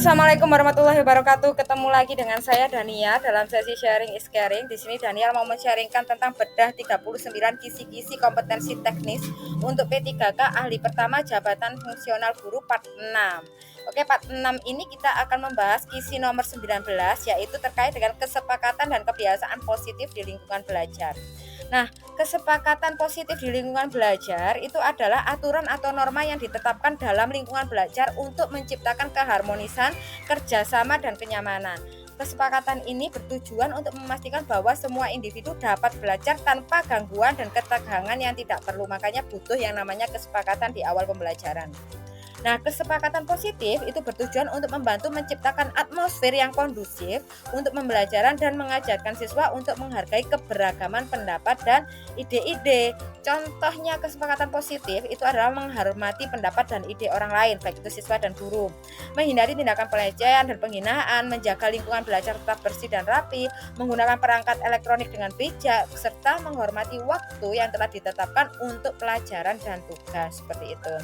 Assalamualaikum warahmatullahi wabarakatuh. Ketemu lagi dengan saya Dania dalam sesi sharing is caring. Di sini Daniel mau men-sharingkan tentang bedah 39 kisi-kisi kompetensi teknis untuk P3K ahli pertama jabatan fungsional guru part 6. Oke, part 6 ini kita akan membahas kisi nomor 19, yaitu terkait dengan kesepakatan dan kebiasaan positif di lingkungan belajar. Nah, kesepakatan positif di lingkungan belajar itu adalah aturan atau norma yang ditetapkan dalam lingkungan belajar untuk menciptakan keharmonisan, kerjasama, dan kenyamanan. Kesepakatan ini bertujuan untuk memastikan bahwa semua individu dapat belajar tanpa gangguan dan ketegangan yang tidak perlu. Makanya butuh yang namanya kesepakatan di awal pembelajaran. Nah, kesepakatan positif itu bertujuan untuk membantu menciptakan atmosfer yang kondusif untuk pembelajaran dan mengajarkan siswa untuk menghargai keberagaman pendapat dan ide-ide. Contohnya kesepakatan positif itu adalah menghormati pendapat dan ide orang lain, baik itu siswa dan guru, menghindari tindakan pelecehan dan penghinaan, menjaga lingkungan belajar tetap bersih dan rapi, menggunakan perangkat elektronik dengan bijak, serta menghormati waktu yang telah ditetapkan untuk pelajaran dan tugas, seperti itu.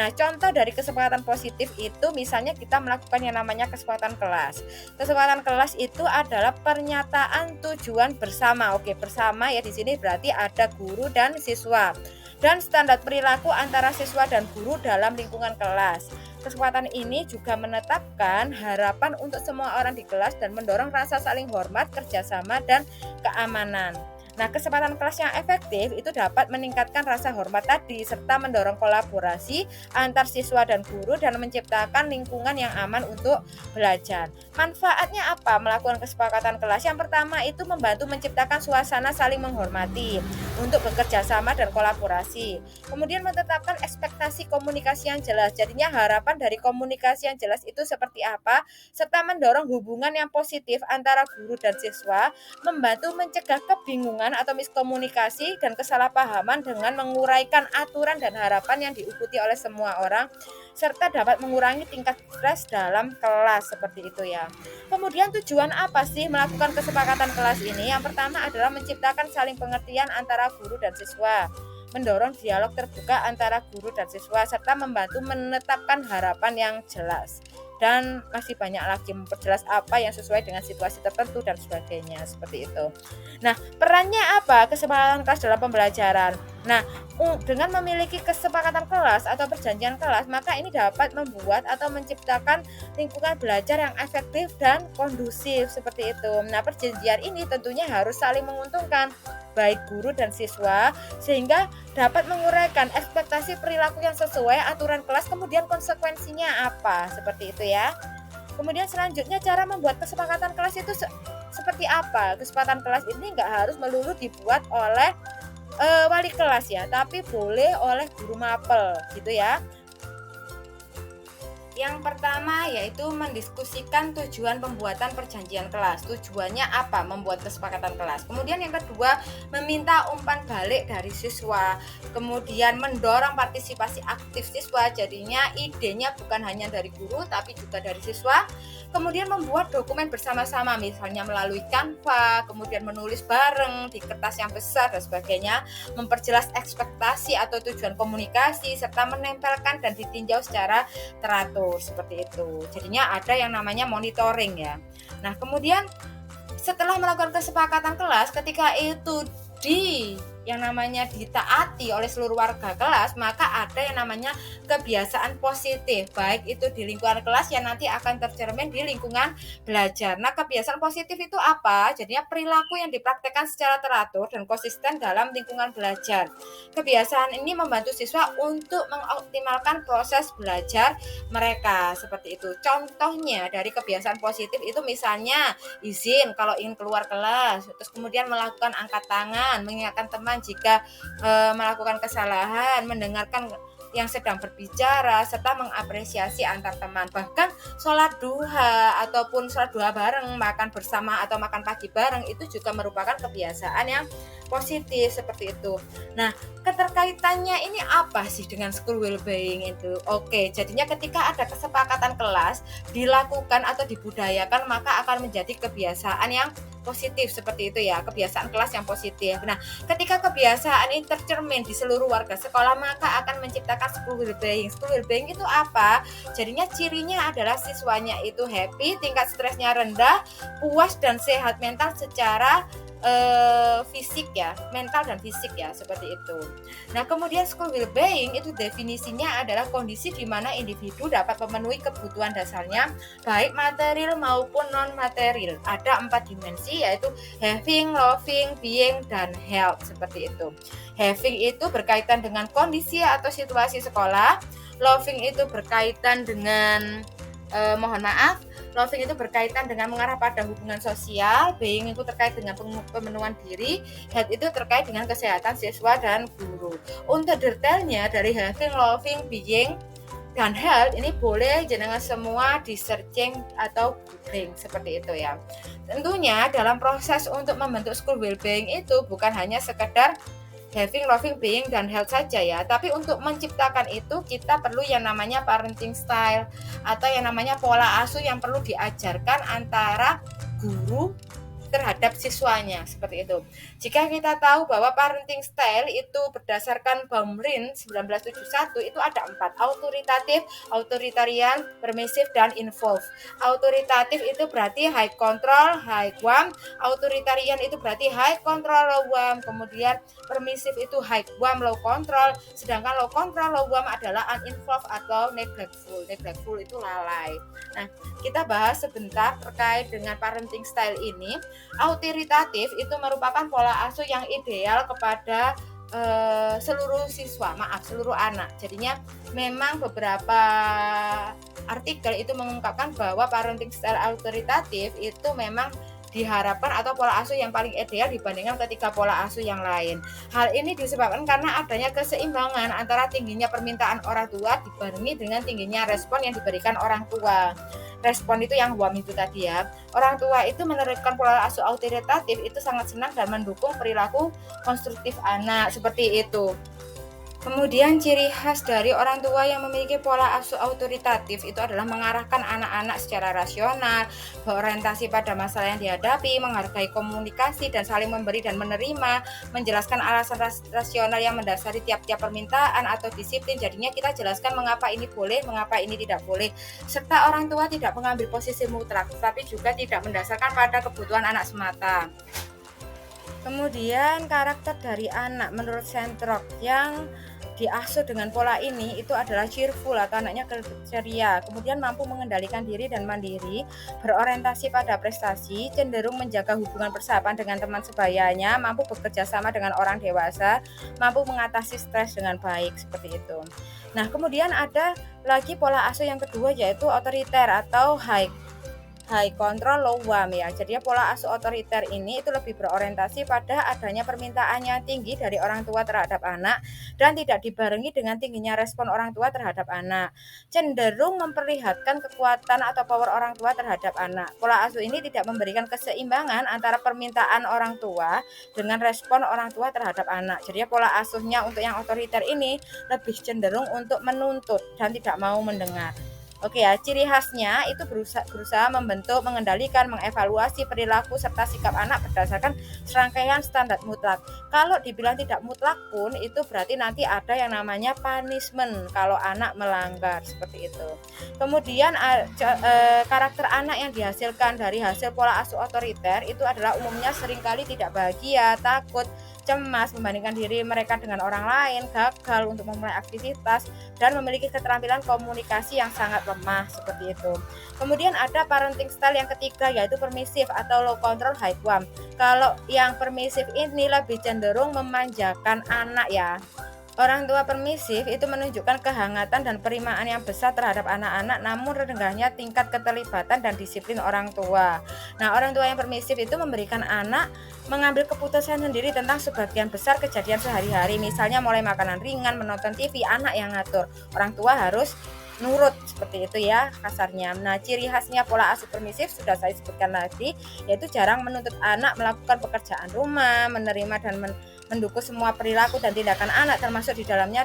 Nah, contoh dari kesepakatan positif itu misalnya kita melakukan yang namanya kesepakatan kelas. Kesepakatan kelas itu adalah pernyataan tujuan bersama. Oke, bersama ya di sini berarti ada guru dan siswa. Dan standar perilaku antara siswa dan guru dalam lingkungan kelas. Kesepakatan ini juga menetapkan harapan untuk semua orang di kelas dan mendorong rasa saling hormat, kerjasama, dan keamanan. Nah, kesempatan kelas yang efektif itu dapat meningkatkan rasa hormat tadi serta mendorong kolaborasi antar siswa dan guru dan menciptakan lingkungan yang aman untuk belajar. Manfaatnya apa melakukan kesepakatan kelas? Yang pertama itu membantu menciptakan suasana saling menghormati untuk bekerja sama dan kolaborasi. Kemudian menetapkan ekspektasi komunikasi yang jelas. Jadinya harapan dari komunikasi yang jelas itu seperti apa? Serta mendorong hubungan yang positif antara guru dan siswa, membantu mencegah kebingungan atau miskomunikasi dan kesalahpahaman dengan menguraikan aturan dan harapan yang diikuti oleh semua orang, serta dapat mengurangi tingkat stres dalam kelas, seperti itu ya. Kemudian tujuan apa sih melakukan kesepakatan kelas ini? Yang pertama adalah menciptakan saling pengertian antara guru dan siswa, mendorong dialog terbuka antara guru dan siswa, serta membantu menetapkan harapan yang jelas. Dan masih banyak lagi memperjelas apa yang sesuai dengan situasi tertentu dan sebagainya, seperti itu. Nah, perannya apa kesepakatan kelas dalam pembelajaran? Nah, dengan memiliki kesepakatan kelas atau perjanjian kelas, maka ini dapat membuat atau menciptakan lingkungan belajar yang efektif dan kondusif, seperti itu. Nah, perjanjian ini tentunya harus saling menguntungkan baik guru dan siswa, sehingga dapat menguraikan ekspektasi perilaku yang sesuai aturan kelas, kemudian konsekuensinya apa, seperti itu ya. Kemudian selanjutnya cara membuat kesepakatan kelas itu seperti apa? Kesepakatan kelas ini nggak harus melulu dibuat oleh wali kelas ya, tapi boleh oleh guru mapel gitu ya. Yang pertama yaitu mendiskusikan tujuan pembuatan perjanjian kelas. Tujuannya apa? Membuat kesepakatan kelas. Kemudian yang kedua, meminta umpan balik dari siswa. Kemudian mendorong partisipasi aktif siswa. Jadinya idenya bukan hanya dari guru tapi juga dari siswa. Kemudian membuat dokumen bersama-sama, misalnya melalui Canva, kemudian menulis bareng di kertas yang besar dan sebagainya, memperjelas ekspektasi atau tujuan komunikasi, serta menempelkan dan ditinjau secara teratur, seperti itu. Jadinya ada yang namanya monitoring ya. Nah, kemudian setelah melakukan kesepakatan kelas, ketika itu yang namanya ditaati oleh seluruh warga kelas, maka ada yang namanya kebiasaan positif, baik itu di lingkungan kelas yang nanti akan tercermin di lingkungan belajar. Nah, kebiasaan positif itu apa? Jadinya perilaku yang dipraktekkan secara teratur dan konsisten dalam lingkungan belajar. Kebiasaan ini membantu siswa untuk mengoptimalkan proses belajar mereka, seperti itu. Contohnya dari kebiasaan positif itu misalnya izin kalau ingin keluar kelas, terus kemudian melakukan angkat tangan, mengingatkan teman jika melakukan kesalahan, mendengarkan yang sedang berbicara, serta mengapresiasi antar teman. Bahkan sholat duha ataupun sholat duha bareng, makan bersama atau makan pagi bareng itu juga merupakan kebiasaan yang positif, seperti itu. Nah, keterkaitannya ini apa sih dengan school well-being itu? Oke, jadinya ketika ada kesepakatan kelas dilakukan atau dibudayakan, maka akan menjadi kebiasaan yang positif seperti itu ya, kebiasaan kelas yang positif. Nah, ketika kebiasaan ini tercermin di seluruh warga sekolah, maka akan menciptakan school well-being. School well-being itu apa? Jadinya cirinya adalah siswanya itu happy, tingkat stresnya rendah, puas dan sehat mental secara fisik ya, mental dan fisik ya, seperti itu. Nah, kemudian school well-being itu definisinya adalah kondisi di mana individu dapat memenuhi kebutuhan dasarnya baik material maupun non material. Ada 4 dimensi, yaitu having, loving, being, dan health, seperti itu. Having itu berkaitan dengan kondisi atau situasi sekolah. Loving itu berkaitan dengan loving itu berkaitan dengan mengarah pada hubungan sosial. Being itu terkait dengan pemenuhan diri. Health itu terkait dengan kesehatan siswa dan guru. Untuk detailnya dari having, loving, being, dan health ini boleh jenengan semua di searching atau googling seperti itu ya. Tentunya dalam proses untuk membentuk school well-being itu bukan hanya sekedar having, loving, being, dan health saja ya. Tapi untuk menciptakan itu kita perlu yang namanya parenting style atau yang namanya pola asuh yang perlu diajarkan antara guru terhadap siswanya, seperti itu. Jika kita tahu bahwa parenting style itu berdasarkan Baumrind 1971 itu ada 4, autoritatif, authoritarian, permissive, dan involved. Autoritatif itu berarti high control, high warm. Authoritarian itu berarti high control, low warm. Kemudian permissive itu high warm, low control. Sedangkan low control, low warm adalah uninvolved atau neglectful. Neglectful itu lalai. Nah, kita bahas sebentar terkait dengan parenting style ini. Autoritatif itu merupakan pola asuh yang ideal kepada seluruh seluruh anak. Jadinya memang beberapa artikel itu mengungkapkan bahwa parenting style autoritatif itu memang diharapkan atau pola asuh yang paling ideal dibandingkan ketika pola asuh yang lain. Hal ini disebabkan karena adanya keseimbangan antara tingginya permintaan orang tua dibarengi dengan tingginya respon yang diberikan orang tua. Respon itu yang warm itu tadi ya. Orang tua itu menerapkan pola asuh autoritatif itu sangat senang dan mendukung perilaku konstruktif anak, seperti itu. Kemudian ciri khas dari orang tua yang memiliki pola asuh autoritatif itu adalah mengarahkan anak-anak secara rasional, berorientasi pada masalah yang dihadapi, menghargai komunikasi dan saling memberi dan menerima, menjelaskan alasan rasional yang mendasari tiap-tiap permintaan atau disiplin. Jadinya kita jelaskan mengapa ini boleh, mengapa ini tidak boleh. Serta orang tua tidak mengambil posisi mutlak, tetapi juga tidak mendasarkan pada kebutuhan anak semata. Kemudian karakter dari anak menurut Sentrock yang diasuh dengan pola ini itu adalah cheerful atau anaknya ceria, kemudian mampu mengendalikan diri dan mandiri, berorientasi pada prestasi, cenderung menjaga hubungan persahabatan dengan teman sebayanya, mampu bekerja sama dengan orang dewasa, mampu mengatasi stres dengan baik, seperti itu. Nah, kemudian ada lagi pola asuh yang kedua yaitu otoriter atau high control, low warm ya. Jadi pola asuh otoriter ini itu lebih berorientasi pada adanya permintaannya tinggi dari orang tua terhadap anak dan tidak dibarengi dengan tingginya respon orang tua terhadap anak. Cenderung memperlihatkan kekuatan atau power orang tua terhadap anak. Pola asuh ini tidak memberikan keseimbangan antara permintaan orang tua dengan respon orang tua terhadap anak. Jadi pola asuhnya untuk yang otoriter ini lebih cenderung untuk menuntut dan tidak mau mendengar. Oke ya, ciri khasnya itu berusaha membentuk, mengendalikan, mengevaluasi perilaku serta sikap anak berdasarkan serangkaian standar mutlak. Kalau dibilang tidak mutlak pun itu berarti nanti ada yang namanya punishment kalau anak melanggar, seperti itu. Kemudian karakter anak yang dihasilkan dari hasil pola asuh otoriter itu adalah umumnya seringkali tidak bahagia, takut, cemas membandingkan diri mereka dengan orang lain, gagal untuk memulai aktivitas, dan memiliki keterampilan komunikasi yang sangat lemah, seperti itu. Kemudian ada parenting style yang ketiga yaitu permissive atau low control, high warm. Kalau yang permissive ini lebih cenderung memanjakan anak ya. Orang tua permisif itu menunjukkan kehangatan dan perimaan yang besar terhadap anak-anak, namun rendahnya tingkat keterlibatan dan disiplin orang tua. Nah, orang tua yang permisif itu memberikan anak mengambil keputusan sendiri tentang sebagian besar kejadian sehari-hari. Misalnya mulai makanan ringan, menonton TV, anak yang ngatur. Orang tua harus nurut, seperti itu ya kasarnya. Nah, ciri khasnya pola asuh permisif sudah saya sebutkan tadi, yaitu jarang menuntut anak melakukan pekerjaan rumah, menerima dan mendukung semua perilaku dan tindakan anak, termasuk di dalamnya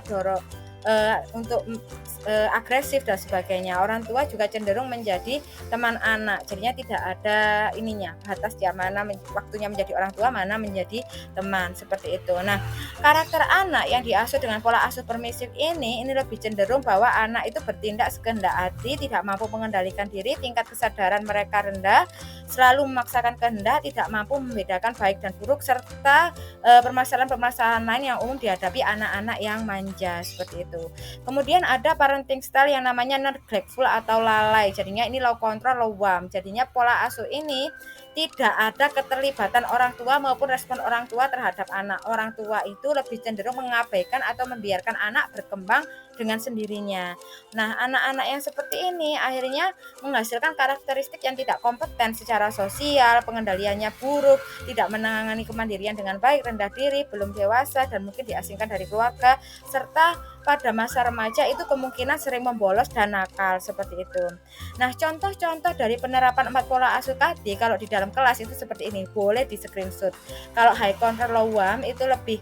agresif dan sebagainya. Orang tua juga cenderung menjadi teman anak. Jadinya tidak ada ininya, batas jam mana waktunya menjadi orang tua, mana menjadi teman, seperti itu. Nah, karakter anak yang diasuh dengan pola asuh permisif ini lebih cenderung bahwa anak itu bertindak sekehendak hati, tidak mampu mengendalikan diri, tingkat kesadaran mereka rendah, selalu memaksakan kehendak, tidak mampu membedakan baik dan buruk, serta permasalahan-permasalahan lain yang umum dihadapi anak-anak yang manja, seperti itu. Kemudian ada parenting style yang namanya neglectful atau lalai. Jadinya ini low control, low warm. Jadinya pola asuh ini tidak ada keterlibatan orang tua maupun respon orang tua terhadap anak. Orang tua itu lebih cenderung mengabaikan atau membiarkan anak berkembang dengan sendirinya. Nah, anak-anak yang seperti ini akhirnya menghasilkan karakteristik yang tidak kompeten secara sosial, pengendaliannya buruk, tidak menangani kemandirian dengan baik, rendah diri, belum dewasa, dan mungkin diasingkan dari keluarga, serta pada masa remaja itu kemungkinan sering membolos dan nakal, seperti itu. Nah, contoh-contoh dari penerapan 4 pola asuh tadi kalau di dalam kelas itu seperti ini, boleh di screenshot. Kalau high control low warm itu lebih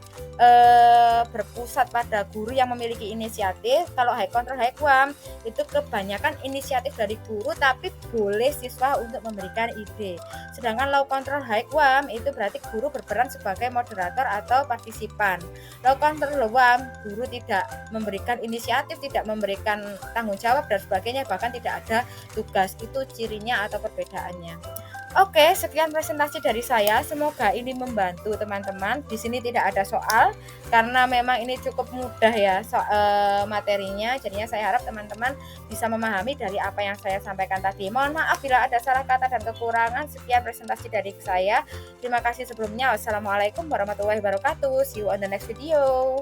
berpusat pada guru yang memiliki inisiatif. Kalau high control high warm itu kebanyakan inisiatif dari guru, tapi boleh siswa untuk memberikan ide. Sedangkan low control high warm itu berarti guru berperan sebagai moderator atau partisipan. Low control low warm, guru tidak memberikan inisiatif, tidak memberikan tanggung jawab dan sebagainya, bahkan tidak ada tugas. Itu cirinya atau perbedaannya. Oke, sekian presentasi dari saya. Semoga ini membantu teman-teman. Di sini tidak ada soal karena memang ini cukup mudah ya materinya. Jadinya saya harap teman-teman bisa memahami dari apa yang saya sampaikan tadi. Mohon maaf bila ada salah kata dan kekurangan. Sekian presentasi dari saya. Terima kasih sebelumnya. Wassalamualaikum warahmatullahi wabarakatuh. See you on the next video.